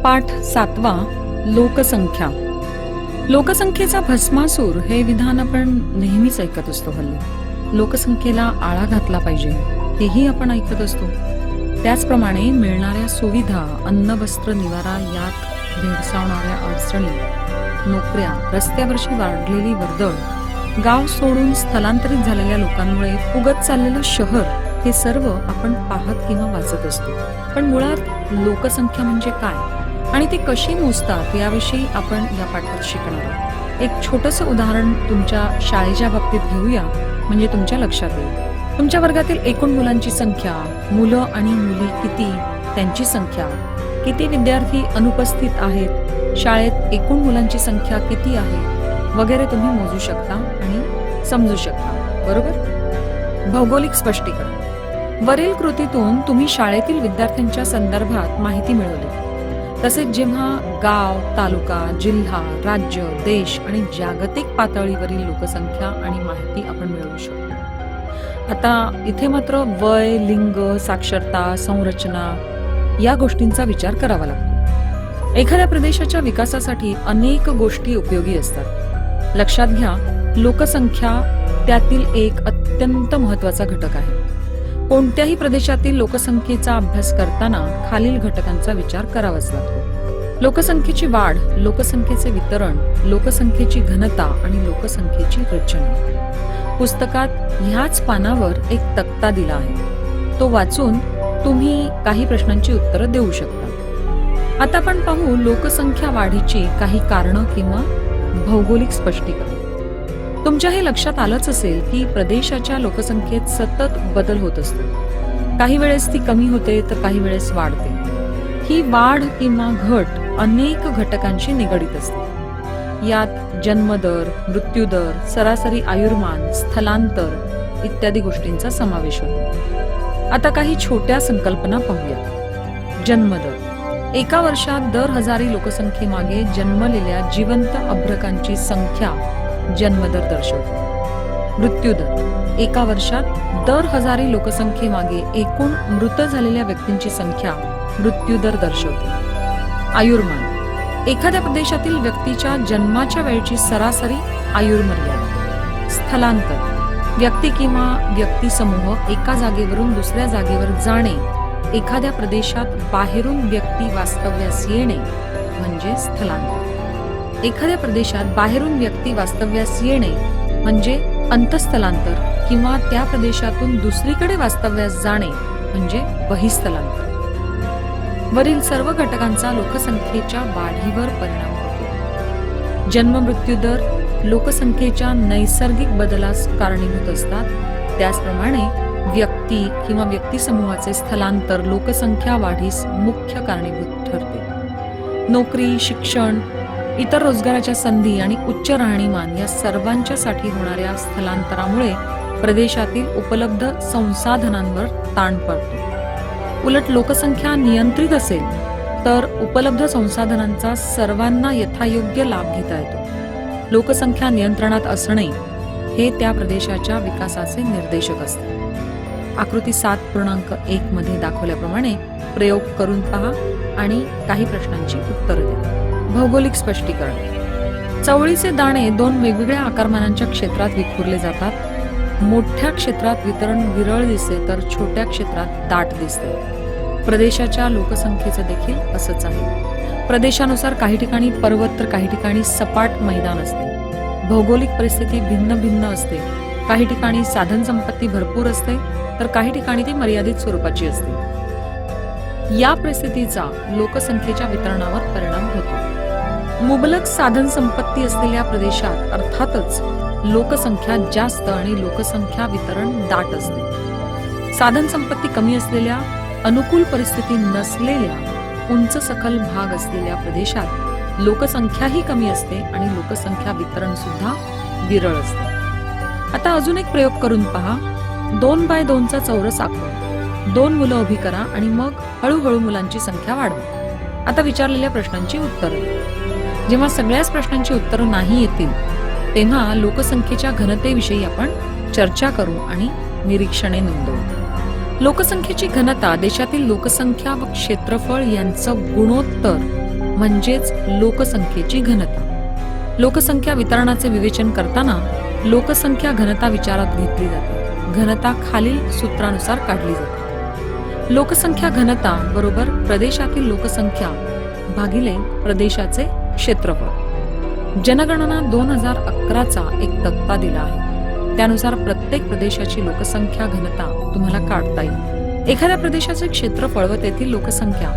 पाठ 7वा लोकसंख्या. लोकसंख्येचा भस्मासूर हे विधान आपण नेहमीच ऐकत असतो. हल्ली लोकसंख्येला आळा घातला पाहिजे हेही आपण ऐकत असतो. त्याचप्रमाणे मिळणाऱ्या सुविधा, अन्न, वस्त्र, निवारा यात भेडसावणाऱ्या अडचणी, नोकऱ्या, रस्त्यावरची वाढलेली वर्दळ, गाव सोडून स्थलांतरित झालेल्या लोकांमुळे फुगत चाललेलं शहर, हे सर्व आपण पाहत किंवा वाचत असतो. पण मुळात लोकसंख्या म्हणजे काय आणि ती कशी मोजतात याविषयी आपण या पाठात शिकणार आहोत. एक छोटंसं उदाहरण तुमच्या शाळेच्या बाबतीत घेऊया, म्हणजे तुमच्या लक्षात येईल. तुमच्या वर्गातील एकूण मुलांची संख्या, मुलं आणि मुली किती, त्यांची संख्या, किती विद्यार्थी अनुपस्थित आहेत, शाळेत एकूण मुलांची संख्या किती आहे वगैरे तुम्ही मोजू शकता आणि समजू शकता. बरोबर? भौगोलिक स्पष्टीकरण. वरील कृतीतून तुम्ही शाळेतील विद्यार्थ्यांच्या संदर्भात माहिती मिळवली. तसेच जेव्हा गाव, तालुका, जिल्हा, राज्य, देश आणि जागतिक पातळीवरील लोकसंख्या आणि माहिती आपण मिळवू शकतो. आता इथे मात्र वय, लिंग, साक्षरता, संरचना या गोष्टींचा विचार करावा लागतो. एखाद्या प्रदेशाच्या विकासासाठी अनेक गोष्टी उपयोगी असतात. लक्षात घ्या, लोकसंख्या त्यातील एक अत्यंत महत्त्वाचा घटक आहे. कोणत्याही प्रदेशातील लोकसंख्येचा अभ्यास करताना खालील घटकांचा विचार करावाच लागतो. लोकसंख्येची वाढ, लोकसंख्येचे वितरण, लोकसंख्येची घनता आणि लोकसंख्येची रचना. पुस्तकात ह्याच पानावर एक तक्ता दिला आहे. तो वाचून तुम्ही काही प्रश्नांची उत्तरं देऊ शकता. आता आपण पाहू लोकसंख्या वाढीची काही कारणं किंवा भौगोलिक स्पष्टीकरण. तुमच्या हे लक्षात आलंच असेल की प्रदेशाच्या लोकसंख्येत सतत बदल होत असतो. काही वेळेस ती कमी होते तर काही वेळेस वाढते. ही वाढ किंवा घट अनेक घटकांशी निगडीत असते. यात जन्मदर, मृत्यूदर, सरासरी आयुर्मान, स्थलांतर इत्यादी गोष्टींचा समावेश होतो. आता काही छोट्या संकल्पना पाहूया. जन्मदर. एका वर्षात दर हजारी लोकसंख्येमागे जन्मलेल्या जिवंत अभ्रकांची संख्या जन्मदर दर्शवतो. मृत्यूदर. एका वर्षात दर हजारी लोकसंख्येमागे एकूण मृत झालेल्या व्यक्तींची संख्या मृत्यूदर दर्शवते. आयुर्मान. एखाद्या प्रदेशातील व्यक्तीच्या जन्माच्या वेळची सरासरी आयुर्मर्यादा. स्थलांतर. व्यक्ती किंवा व्यक्तिसमूह एका जागेवरून दुसऱ्या जागेवर जाणे, एखाद्या प्रदेशात बाहेरून व्यक्ती वास्तव्यास येणे म्हणजे स्थलांतर. एखाद्या प्रदेशात बाहेरून व्यक्ती वास्तव्यास येणे म्हणजे अंतस्थलांतर किंवा त्या प्रदेशातून दुसरीकडे वास्तव्यास जाणे म्हणजे बहिस्थलांतर. वरील सर्व घटकांचा लोकसंख्येच्या वाढीवर परिणाम होतो. जन्म, मृत्यू दर लोकसंख्येच्या नैसर्गिक बदलास कारणीभूत असतात. त्याचप्रमाणे व्यक्ती किंवा व्यक्तिसमूहाचे स्थलांतर लोकसंख्या वाढीस मुख्य कारणीभूत ठरते. नोकरी, शिक्षण, इतर रोजगाराच्या संधी आणि उच्च राहणीमान या सर्वांच्यासाठी होणाऱ्या स्थलांतरामुळे प्रदेशातील उपलब्ध संसाधनांवर ताण पडतो. उलट लोकसंख्या नियंत्रित असेल तर उपलब्ध संसाधनांचा सर्वांना यथायोग्य लाभ घेता येतो. लोकसंख्या नियंत्रणात असणे हे त्या प्रदेशाच्या विकासाचे निर्देशक असते. आकृती 7.1 मध्ये दाखवल्याप्रमाणे प्रयोग करून पहा आणि काही प्रश्नांची उत्तरं द्या. भौगोलिक स्पष्टीकरण. चवळीचे दाणे 2 वेगवेगळ्या आकारमानांच्या क्षेत्रात विखुरले जातात. मोठ्या क्षेत्रात वितरण विरळ दिसते तर छोट्या क्षेत्रात दाट दिसते. प्रदेशाच्या लोकसंख्येचं देखील असंच आहे. प्रदेशानुसार काही ठिकाणी पर्वत तर काही ठिकाणी सपाट मैदान असते. भौगोलिक परिस्थिती भिन्न भिन्न असते. काही ठिकाणी साधन संपत्ती भरपूर असते तर काही ठिकाणी ती मर्यादित स्वरूपाची असते. या परिस्थितीचा लोकसंख्येच्या वितरणावर परिणाम होतो. मुबलक साधन संपत्ती असलेल्या प्रदेशात अर्थातच लोकसंख्या जास्त आणि लोकसंख्या वितरण दाट असते. साधन संपत्ती कमी असलेल्या, अनुकूल परिस्थिती नसलेल्या, उंच सखल भाग असलेल्या प्रदेशात लोकसंख्याही कमी असते आणि लोकसंख्या वितरण सुद्धा विरळ असते. आता अजून एक प्रयोग करून पहा. 2x2 चा चौरस आखून 2 मुलं उभी करा आणि मग हळूहळू मुलांची संख्या वाढवा. आता विचारलेल्या प्रश्नांची उत्तरं. जेव्हा सगळ्याच प्रश्नांची उत्तरं नाही येतील तेव्हा लोकसंख्येच्या घनतेविषयी आपण चर्चा करू आणि निरीक्षणे नोंदवू. लोकसंख्येची घनता देशातील लोकसंख्या व क्षेत्रफळ यांचं गुणोत्तर म्हणजेच लोकसंख्येची घनता. लोकसंख्या वितरणाचे विवेचन करताना लोकसंख्या घनता विचारात घेतली जाते. घनता खालील सूत्रानुसार काढली जाते. लोकसंख्या घनता बरोबर प्रदेशातील लोकसंख्या भागिले प्रदेशाचे क्षेत्रफळ. जनगणना 2011चा एक तक्ता दिला आहे. त्यानुसार प्रत्येक प्रदेशाची लोकसंख्या घनता तुम्हाला काढता येईल. एखाद्या प्रदेशाचे क्षेत्रफळ व तेथील लोकसंख्या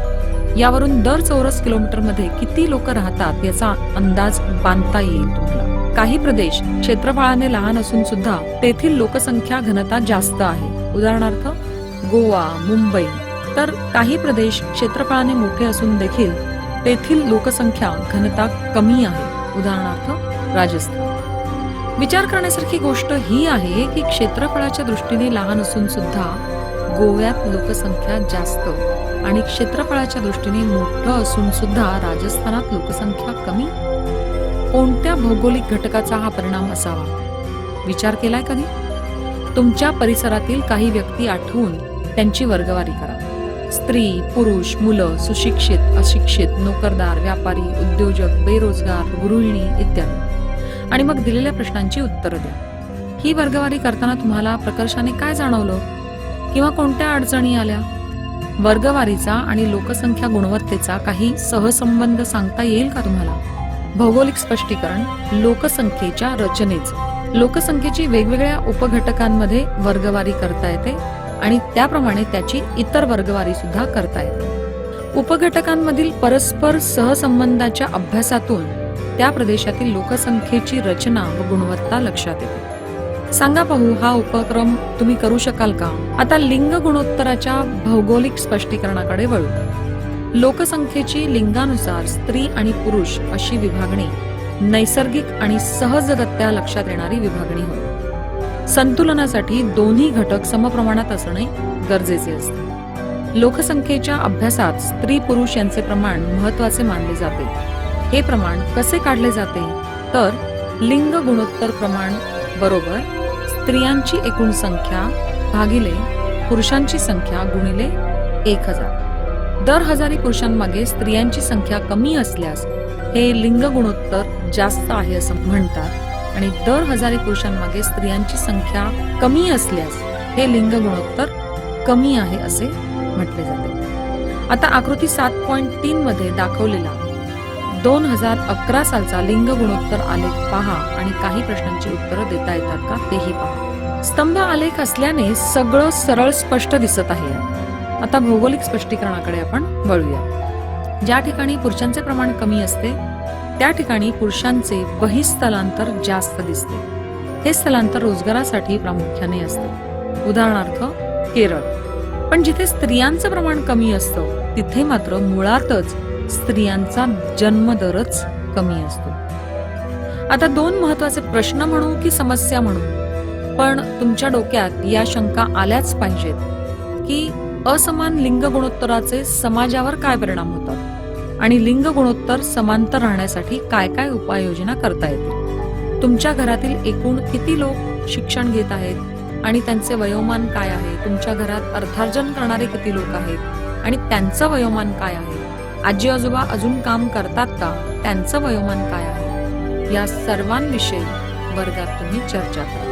यावरून दर चौरस किलोमीटरमध्ये किती लोक राहतात याचा अंदाज बांधता येईल तुम्हाला. काही प्रदेश क्षेत्रफळाने लहान असून सुद्धा तेथील लोकसंख्या घनता जास्त आहे. उदाहरणार्थ गोवा, मुंबई. तर काही प्रदेश क्षेत्रफळाने मोठे असून देखील तेथील लोकसंख्या घनता कमी आहे. उदाहरणार्थ राजस्थान. विचार करण्यासारखी गोष्ट ही आहे की क्षेत्रफळाच्या दृष्टीने लहान असून सुद्धा गोव्यात लोकसंख्या जास्त आणि क्षेत्रफळाच्या दृष्टीने मोठं असून सुद्धा राजस्थानात लोकसंख्या कमी. कोणत्या भौगोलिक घटकाचा हा परिणाम असावा? विचार केलाय कधी? तुमच्या परिसरातील काही व्यक्ती आठवून त्यांची वर्गवारी करा. स्त्री, पुरुष, मुलं, सुशिक्षित, अशिक्षित, नोकरदार, व्यापारी, उद्योजक, बेरोजगार, गृहिणी इत्यादी. आणि मग दिलेल्या प्रश्नांची उत्तरं द्या. ही वर्गवारी करताना तुम्हाला प्रकर्षाने काय जाणवलं किंवा कोणत्या अडचणी आल्या? वर्गवारीचा आणि लोकसंख्या गुणवत्तेचा काही सहसंबंध सांगता येईल का तुम्हाला? भौगोलिक स्पष्टीकरण लोकसंख्येच्या रचनेचं. लोकसंख्येची वेगवेगळ्या उपघटकांमध्ये वर्गवारी करता येते आणि त्याप्रमाणे त्याची इतर वर्गवारी सुद्धा करता येते. उपघटकांमधील परस्पर सहसंबंधाच्या अभ्यासातून त्या प्रदेशातील लोकसंख्येची रचना व गुणवत्ता लक्षात येते. सांगा पाहू, हा उपक्रम तुम्ही करू शकाल का? आता लिंग गुणोत्तराच्या भौगोलिक स्पष्टीकरणाकडे वळू. लोकसंख्येची लिंगानुसार स्त्री आणि पुरुष अशी विभागणी नैसर्गिक आणि सहजगत्या लक्षात येणारी विभागणी होय. संतुलनासाठी दोन्ही घटक समप्रमाणात असणे गरजेचे असते. लोकसंख्येच्या अभ्यासात स्त्री पुरुष यांचे प्रमाण महत्वाचे मानले जाते. हे प्रमाण कसे काढले जाते? तर लिंग गुणोत्तर प्रमाण बरोबर स्त्रियांची एकूण संख्या भागिले पुरुषांची संख्या गुणिले 1000. दर 1000 पुरुषांमागे स्त्रियांची संख्या कमी असल्यास हे लिंग गुणोत्तर जास्त आहे असं म्हणतात आणि दर 1000 पुरुषांमागे स्त्रियांची संख्या कमी असल्यास हे लिंग गुणोत्तर कमी आहे असे म्हटले जाते. आता आकृती 7.3 मध्ये दाखवलेला 2011 सालचा लिंग गुणोत्तर आलेख पहा आणि काही प्रश्नांची उत्तरं देता येतात का तेही पहा. स्तंभ आलेख असल्याने सगळं सरळ स्पष्ट दिसत आहे. आता भौगोलिक स्पष्टीकरणाकडे आपण वळूया. ज्या ठिकाणी पुरुषांचे प्रमाण कमी असते त्या ठिकाणी पुरुषांचे बहिस्थलांतर जास्त दिसते. हे स्थलांतर रोजगारासाठी प्रामुख्याने असते. उदाहरणार्थ केरळ. पण जिथे स्त्रियांचं प्रमाण कमी असतं तिथे मात्र मुळातच स्त्रियांचा जन्मदरच कमी असतो. आता दोन महत्वाचे प्रश्न म्हणू की समस्या म्हणू, पण तुमच्या डोक्यात या शंका आल्याच पाहिजेत की असमान लिंग गुणोत्तराचे समाजावर काय परिणाम होतात आणि लिंग गुणोत्तर समांतर राहण्यासाठी काय काय उपाययोजना करता येतील. तुमच्या घरातील एकूण किती लोक शिक्षण घेत आहेत आणि त्यांचे वयोमान काय आहे? तुमच्या घरात अर्थार्जन करणारे किती लोक आहेत आणि त्यांचं वयोमान काय आहे? आजी आजोबा अजून काम करतात का? त्यांचं वयोमान काय आहे? या सर्वांविषयी वर्गात तुम्ही चर्चा करा.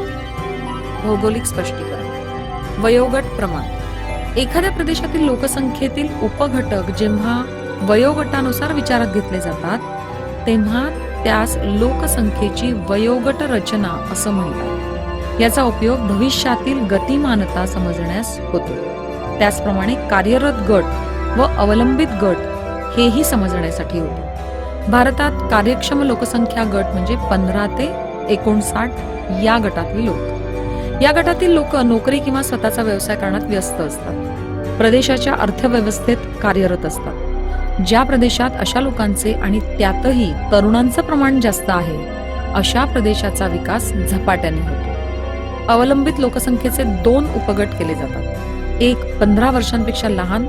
भौगोलिक स्पष्टीकरण. वयोगट प्रमाण. एखाद्या प्रदेशातील लोकसंख्येतील उपघटक जेव्हा वयोगटानुसार विचारात घेतले जातात तेव्हा त्यास लोकसंख्येची वयोगट रचना असं म्हणतात. याचा उपयोग भविष्यातील गतिमानता समजण्यास होतो. त्याचप्रमाणे कार्यरत गट व अवलंबित गट हेही समजण्यासाठी होते. भारतात कार्यक्षम लोकसंख्या गट म्हणजे 15 ते 59 या गटातली लोक. या गटातील लोक नोकरी किंवा स्वतःचा व्यवसाय करण्यात व्यस्त असतात. प्रदेशाच्या अर्थव्यवस्थेत कार्यरत असतात. ज्या प्रदेशात अशा लोकांचे आणि त्यातही तरुणांचं प्रमाण जास्त आहे अशा प्रदेशाचा विकास झपाट्याने होतो. अवलंबित लोकसंख्येचे 2 उपगट केले जातात. एक 15 वर्षांपेक्षा लहान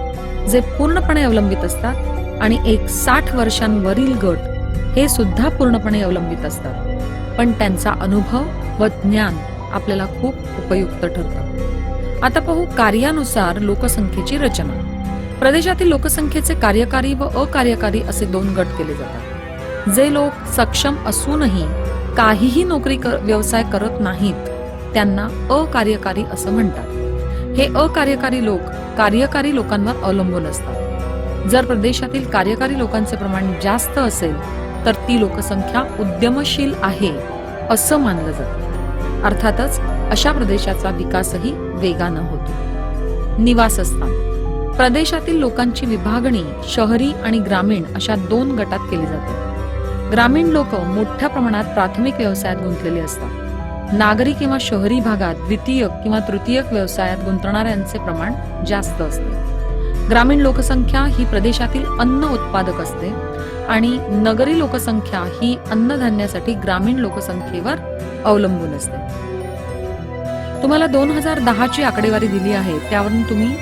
जे पूर्णपणे अवलंबित असतात आणि एक 60 वर्षांवरील गट हे सुद्धा पूर्णपणे अवलंबित असतात, पण त्यांचा अनुभव व ज्ञान आपल्याला खूप उपयुक्त ठरतं. आता पाहू कार्यानुसार लोकसंख्येची रचना. प्रदेशातील लोकसंख्येचे कार्यकारी व अकार्यकारी असे 2 गट केले जातात. जे लोक सक्षम असूनही काहीही व्यवसाय करत नाहीत त्यांना अकार्यकारी असं म्हणतात. हे अकार्यकारी लोक कार्यकारी लोकांवर अवलंबून असतात. जर प्रदेशातील कार्यकारी लोकांचे प्रमाण जास्त असेल तर ती लोकसंख्या उद्यमशील आहे असं मानलं जातं. अर्थातच अशा प्रदेशाचा विकासही वेगानं होतो. निवासस्थान. प्रदेशातील लोकांची विभागणी शहरी आणि ग्रामीण अशा 2 गटात केली जाते. ग्रामीण लोक मोठ्या प्रमाणात प्राथमिक व्यवसायात गुंतलेले असतात. नागरी किंवा शहरी भागात द्वितीयक किंवा तृतीयक व्यवसायात गुंतणाऱ्यांचे प्रमाण जास्त असते. ग्रामीण लोकसंख्या ही प्रदेशातील अन्न उत्पादक असते आणि नगरी लोकसंख्या ही अन्नधान्यासाठी ग्रामीण लोकसंख्येवर अवलंबून असते. तुम्हाला 2010 ची आकडेवारी दिली आहे, त्यावरून तुम्ही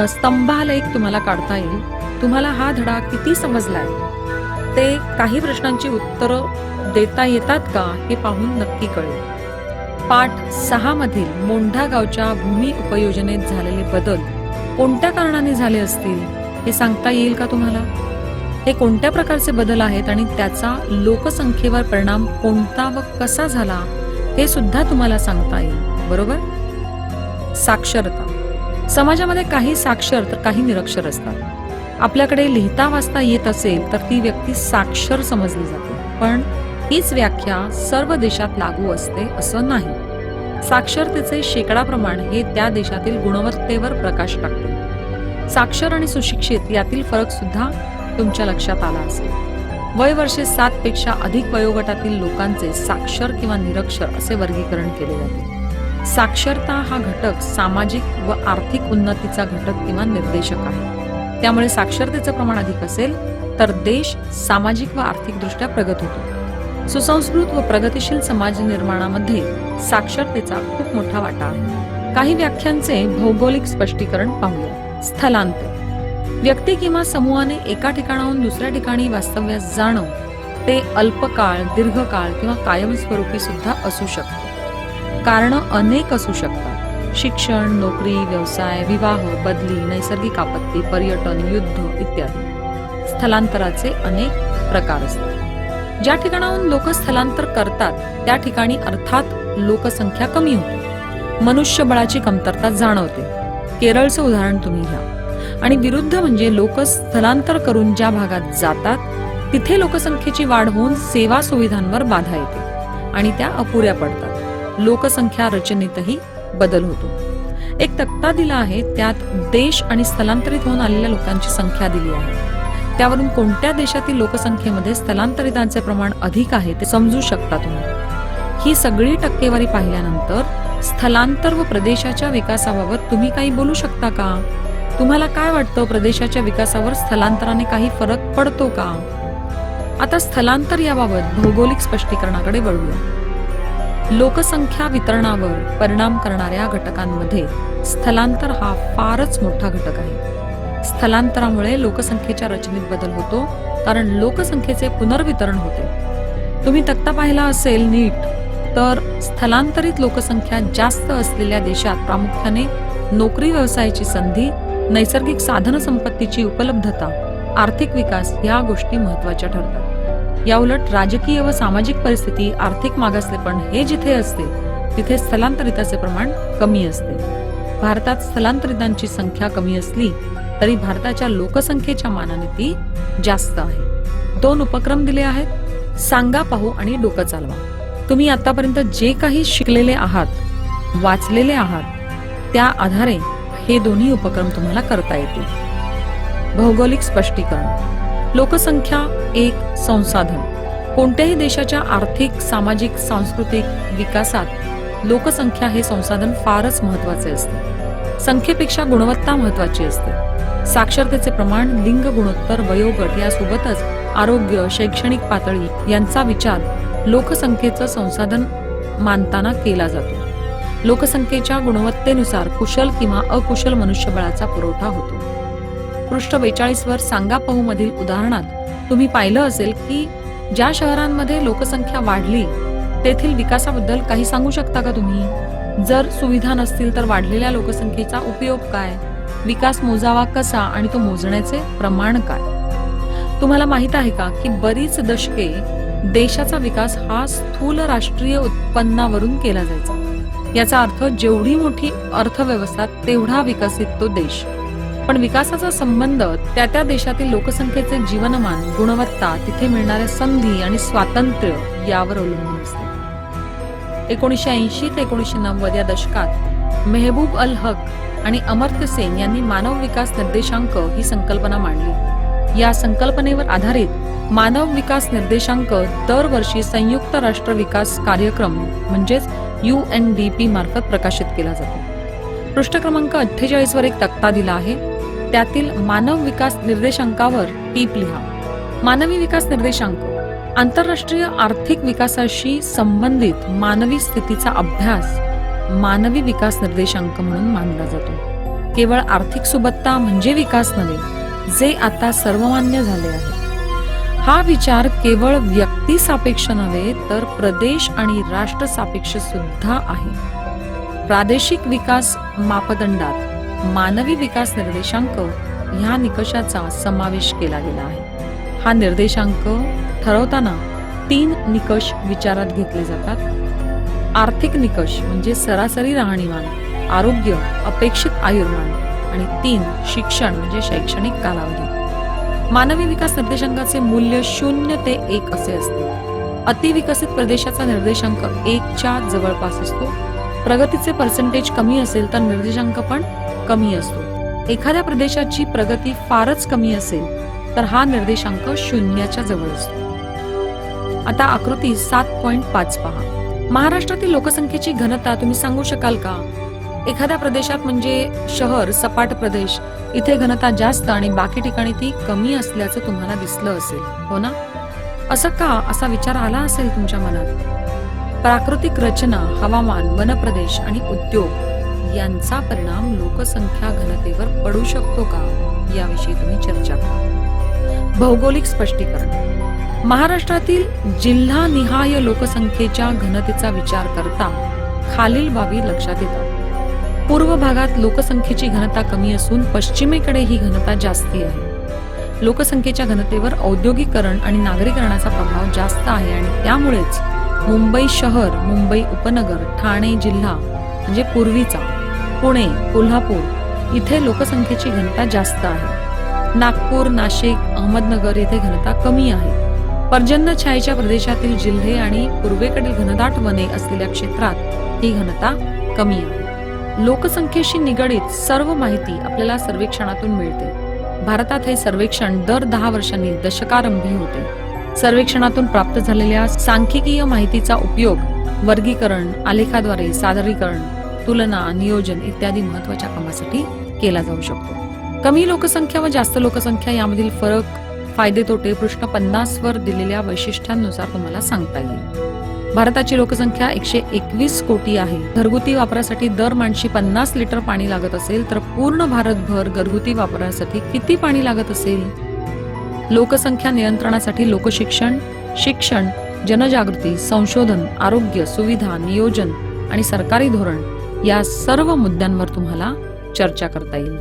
स्तंभालेख तुम्हाला काढता येईल. तुम्हाला हा धडा किती समजलाय ते काही प्रश्नांची उत्तरं देता येतात का हे पाहून नक्की कळेल. पाठ 6 मधील मोंढा गावच्या भूमी उपयोजनेत झालेले बदल कोणत्या कारणाने झाले असतील हे सांगता येईल का तुम्हाला? हे कोणत्या प्रकारचे बदल आहेत आणि त्याचा लोकसंख्येवर परिणाम कोणता व कसा झाला हे सुद्धा तुम्हाला सांगता येईल. बरोबर. साक्षरता. समाजामध्ये काही साक्षर तर काही निरक्षर असतात. आपल्याकडे लिहिता वाचता येत असेल तर ती व्यक्ती साक्षर समजली जाते, पण हीच व्याख्या सर्व देशात लागू असते असं नाही. साक्षरतेचे शेकडा प्रमाण हे त्या देशातील गुणवत्तेवर प्रकाश टाकते. साक्षर आणि सुशिक्षित यातील फरक सुद्धा तुमच्या लक्षात आला असेल. वय वर्षे 7 पेक्षा अधिक वयोगटातील लोकांचे साक्षर किंवा निरक्षर असे वर्गीकरण केले जाते. साक्षरता हा घटक सामाजिक व आर्थिक उन्नतीचा घटक किंवा निर्देशक आहे. त्यामुळे साक्षरतेचं प्रमाण अधिक असेल तर देश सामाजिक व आर्थिकदृष्ट्या प्रगत होतो. सुसंस्कृत व प्रगतिशील समाज निर्माणामध्ये साक्षरतेचा खूप मोठा वाटा आहे. काही व्याख्यांचे भौगोलिक स्पष्टीकरण पाहूया. स्थलांतर. व्यक्ती किंवा समूहाने एका ठिकाणाहून दुसऱ्या ठिकाणी वास्तव्यास जाणं ते अल्पकाळ, दीर्घकाळ किंवा कायमस्वरूपी सुद्धा असू शकते. कारणं अनेक असू शकतात. शिक्षण, नोकरी, व्यवसाय, विवाह, बदली, नैसर्गिक आपत्ती, पर्यटन, युद्ध इत्यादी. स्थलांतराचे अनेक प्रकार असतात. ज्या ठिकाणाहून लोक स्थलांतर करतात त्या ठिकाणी अर्थात लोकसंख्या कमी होते. मनुष्यबळाची कमतरता जाणवते. केरळचं उदाहरण तुम्ही घ्या. आणि विरुद्ध म्हणजे लोक स्थलांतर करून ज्या भागात जातात तिथे लोकसंख्येची वाढ होऊन सेवा सुविधांवर बाधा येते आणि त्या अपुऱ्या पडतात. लोकसंख्या रचनेतही बदल होतो. एक तक्ता दिला आहे, त्यात देश आणि स्थलांतरित होऊन आलेल्या लोकांची संख्या दिली आहे. त्यावरून कोणत्या देशातील लोकसंख्येमध्ये स्थलांतरितांचे प्रमाण अधिक आहे ते समजू शकता तुम्ही. ही सगळी टक्केवारी पाहिल्यानंतर स्थलांतर व प्रदेशाच्या विकासाबाबत तुम्ही काही बोलू शकता का? तुम्हाला काय वाटतं, प्रदेशाच्या विकासावर स्थलांतराने काही फरक पडतो का? आता स्थलांतर याबाबत भौगोलिक स्पष्टीकरणाकडे वळूया. लोकसंख्या वितरणावर परिणाम करणाऱ्या घटकांमध्ये स्थलांतर हा फारच मोठा घटक आहे. स्थलांतरामुळे लोकसंख्येच्या रचनेत बदल होतो, कारण लोकसंख्येचे पुनर्वितरण होते. तुम्ही तक्ता पाहिला असेल नीट, तर स्थलांतरित लोकसंख्या जास्त असलेल्या देशात प्रामुख्याने नोकरी, व्यवसायाची संधी, नैसर्गिक साधन संपत्तीची उपलब्धता, आर्थिक विकास या गोष्टी महत्त्वाच्या ठरतात. याउलट राजकीय व सामाजिक परिस्थिती, आर्थिक मागासलेपण हे जिथे असते तिथे स्थलांतरिताचे प्रमाण कमी असते. भारतात स्थलांतरितांची संख्या कमी असली तरी भारताच्या लोकसंख्येच्या मानाने ती जास्त आहे. 2 उपक्रम दिले आहेत, सांगा पाहू आणि डोकं चालवा. तुम्ही आतापर्यंत जे काही शिकलेले आहात, वाचलेले आहात, त्या आधारे हे दोन्ही उपक्रम तुम्हाला करता येतील. भौगोलिक स्पष्टीकरण. लोकसंख्या एक संसाधन. कोणत्याही देशाच्या आर्थिक, सामाजिक, सांस्कृतिक विकासात लोकसंख्या हे संसाधन फारच महत्त्वाचे असते. संख्येपेक्षा गुणवत्ता महत्त्वाची असते. साक्षरतेचे प्रमाण, लिंग गुणोत्तर, वयोगट यासोबतच आरोग्य, शैक्षणिक पातळी यांचा विचार लोकसंख्येचं संसाधन मानताना केला जातो. लोकसंख्येच्या गुणवत्तेनुसार कुशल किंवा अकुशल मनुष्यबळाचा पुरवठा होतो. पृष्ठ 42 वर सांगा पाहू मधील उदाहरणात तुम्ही पाहिलं असेल की ज्या शहरांमध्ये लोकसंख्या वाढली तेथील विकासाबद्दल काही सांगू शकता का तुम्ही? जर सुविधा नसतील तर वाढलेल्या लोकसंख्येचा उपयोग काय? विकास मोजावा कसा आणि तो मोजण्याचे प्रमाण काय? तुम्हाला माहित आहे का की बरीच दशके देशाचा विकास हा स्थूल राष्ट्रीय उत्पन्नावरून केला जायचा. याचा अर्थ जेवढी मोठी अर्थव्यवस्था तेवढा विकसित तो देश. पण विकासाचा संबंध त्या देशातील लोकसंख्येचे जीवनमान, गुणवत्ता, तिथे मिळणाऱ्या संधी आणि स्वातंत्र्य यावर अवलंबून असते. 1980 ते 1990 या दशकात मेहबूब अल हक आणि अमर्त्य सेन यांनी मानव विकास निर्देशांक ही संकल्पना मांडली. या संकल्पनेवर आधारित मानव विकास निर्देशांक दरवर्षी संयुक्त राष्ट्र विकास कार्यक्रम म्हणजेच UNDP मार्फत प्रकाशित केला जातो. पृष्ठ क्रमांक 48 वर एक तक्ता दिला आहे. त्यातील मानव विकास निर्देशांकावर टीप लिहा. मानवी विकास निर्देशांक आंतरराष्ट्रीय आर्थिक विकासाशी संबंधित मानवी स्थितीचा अभ्यास मानवी विकास निर्देशांक म्हणून मानला जातो. केवळ आर्थिक सुबत्ता म्हणजे विकास नव्हे, जे आता सर्वमान्य झाले आहे. हा विचार केवळ व्यक्ती सापेक्ष नव्हे तर प्रदेश आणि राष्ट्र सापेक्ष सुद्धा आहे. प्रादेशिक विकास मापदंडात मानवी विकास निर्देशांक ह्या निकषाचा समावेश केला गेला आहे. हा निर्देशांक ठरवताना 3 निकष विचारात घेतले जातात. आर्थिक निकष म्हणजे सरासरी राहणीमान, आरोग्य, अपेक्षित आयुर्मान आणि 3 शिक्षण म्हणजे शैक्षणिक कालावधी. मानवी विकास निर्देशांकाचे मूल्य 0 ते 1 असे असते. अतिविकसित प्रदेशाचा निर्देशांक 1 च्या जवळपास असतो. प्रगतीचे पर्सेंटेज कमी असेल तर निर्देशांक पण कमी असतो. एखाद्या प्रदेशाची प्रगती फारच कमी असेल तर हा निर्देशांक 0च्या जवळ असतो. आता आकृती 7.5 पहा. महाराष्ट्रातील लोकसंख्येची घनता तुम्ही सांगू शकाल का? एखाद्या प्रदेशात म्हणजे शहर, सपाट प्रदेश, इथे घनता जास्त आणि बाकी ठिकाणी ती कमी असल्याचं तुम्हाला दिसलं असेल, हो ना? असं का असा विचार आला असेल तुमच्या मनात? प्राकृतिक रचना, हवामान, वनप्रदेश आणि उद्योग यांचा परिणाम लोकसंख्या घनतेवर पडू शकतो का, याविषयी तुम्ही चर्चा करा. भौगोलिक स्पष्टीकरण. महाराष्ट्रातील जिल्हानिहाय लोकसंख्येच्या घनतेचा विचार करता खालील बाबी लक्षात येतात. पूर्व भागात लोकसंख्येची घनता कमी असून पश्चिमेकडे ही घनता जास्ती आहे. लोकसंख्येच्या घनतेवर औद्योगिकरण आणि नागरीकरणाचा प्रभाव जास्त आहे आणि त्यामुळेच मुंबई शहर, मुंबई उपनगर, ठाणे जिल्हा म्हणजे पूर्वीचा, पुणे, कोल्हापूर इथे लोकसंख्येची घनता जास्त आहे. नागपूर, नाशिक, अहमदनगर येथे घनता कमी आहे. पर्जन्य छायेच्या प्रदेशातील जिल्हे आणि पूर्वेकडील घनदाट वने असलेल्या क्षेत्रात ही घनता कमी आहे. लोकसंख्येशी निगडीत सर्व माहिती आपल्याला सर्वेक्षणातून मिळते. भारतात हे सर्वेक्षण दर 10 वर्षांनी दशकारंभी होते. सर्वेक्षणातून प्राप्त झालेल्या सांख्यिकीय माहितीचा उपयोग वर्गीकरण, आलेखाद्वारे सादरीकरण, तुलना, नियोजन इत्यादी महत्त्वाच्या कामासाठी केला जाऊ शकतो. कमी लोकसंख्या व जास्त लोकसंख्या यामधील फरक, फायदे तोटे पृष्ठ 50 वर दिलेल्या वैशिष्ट्यांनुसार तुम्हाला सांगता येईल. भारताची लोकसंख्या 121 कोटी आहे. घरगुती वापरासाठी दर माणशी 50 लिटर पाणी लागत असेल तर पूर्ण भारतभर घरगुती वापरासाठी किती पाणी लागत असेल? लोकसंख्या नियंत्रणासाठी लोकशिक्षण, शिक्षण, जनजागृती, संशोधन, आरोग्य, सुविधा, नियोजन आणि सरकारी धोरण या सर्व मुद्द्यांवर तुम्हाला चर्चा करता येईल.